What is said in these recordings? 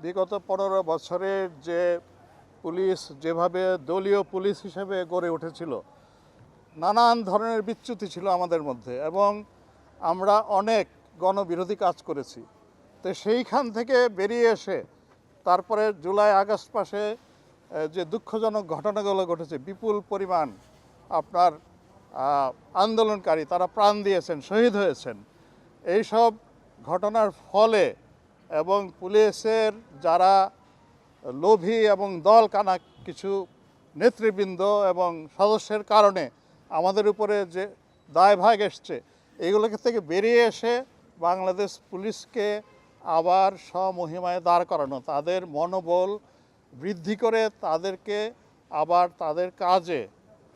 বিগত 15 বছরের যে পুলিশ যেভাবে দলীয় পুলিশ হিসেবে গড়ে উঠেছিল, নানান ধরনের বিচ্যুতি ছিল আমাদের মধ্যে এবং আমরা অনেক গণবিরোধী কাজ করেছি। তো সেইখান থেকে বেরিয়ে এসে তারপরে জুলাই আগস্ট মাসে যে দুঃখজনক ঘটনাগুলো ঘটেছে, বিপুল পরিমাণ আপনার আন্দোলনকারী তারা প্রাণ দিয়েছেন, শহীদ হয়েছেন। এইসব ঘটনার ফলে এবং পুলিশের যারা লোভী এবং দল কানা কিছু নেতৃবৃন্দ এবং সদস্যের কারণে আমাদের উপরে যে দায়ভাগ এসছে, এগুলোকে থেকে বেরিয়ে এসে বাংলাদেশ পুলিশকে আবার স্বমহিমায় দাঁড় করানো, তাদের মনোবল বৃদ্ধি করে তাদেরকে আবার তাদের কাজে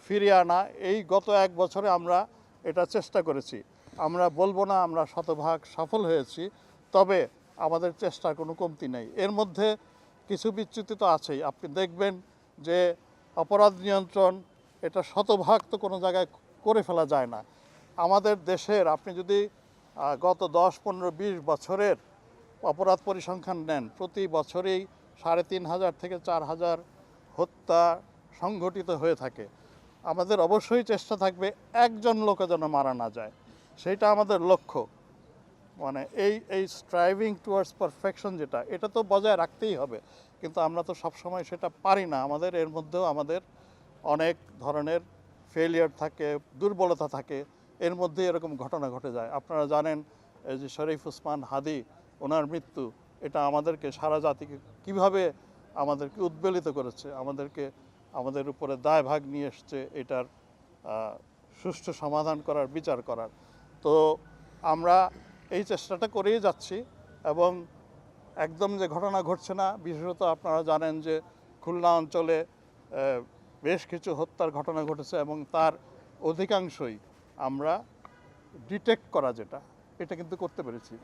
ফিরিয়ে আনা, এই গত 1 বছরে আমরা এটা চেষ্টা করেছি। আমরা বলবো না আমরা শতভাগ সফল হয়েছি, তবে আমাদের চেষ্টার কোনো কমতি নেই। এর মধ্যে কিছু বিচ্যুতি তো আছেই। আপনি দেখবেন যে অপরাধ নিয়ন্ত্রণ এটা শতভাগ তো কোনো জায়গায় করে ফেলা যায় না। আমাদের দেশের আপনি যদি গত 10, 15, 20 বছরের অপরাধ পরিসংখ্যান নেন, প্রতি বছরেই 3,500 থেকে 4,000 হত্যা সংঘটিত হয়ে থাকে। আমাদের অবশ্যই চেষ্টা থাকবে একজন লোকে যেন মারা না যায়, সেইটা আমাদের লক্ষ্য। মানে এই স্ট্রাইভিং টুয়ার্ডস পারফেকশন যেটা, এটা তো বজায় রাখতেই হবে, কিন্তু আমরা তো সবসময় সেটা পারি না। আমাদের এর মধ্যেও আমাদের অনেক ধরনের ফেলিয়ার থাকে, দুর্বলতা থাকে, এর মধ্যে এরকম ঘটনা ঘটে যায়। আপনারা জানেন এই যে শরীফ ওসমান হাদি, ওনার মৃত্যু, এটা আমাদেরকে সারা জাতিকে কীভাবে আমাদেরকে উদ্বেলিত করেছে, আমাদের উপরে দায়ভাগ নিয়ে এসছে এটার সুষ্ঠু সমাধান করার, বিচার করার। তো আমরা এই চেষ্টাটা করেই যাচ্ছি এবং একদম যে ঘটনা ঘটছে না, বিশেষত আপনারা জানেন যে খুলনা অঞ্চলে বেশ কিছু হত্যার ঘটনা ঘটেছে এবং তার অধিকাংশই আমরা ডিটেক্ট করা, যেটা এটা কিন্তু করতে পেরেছি।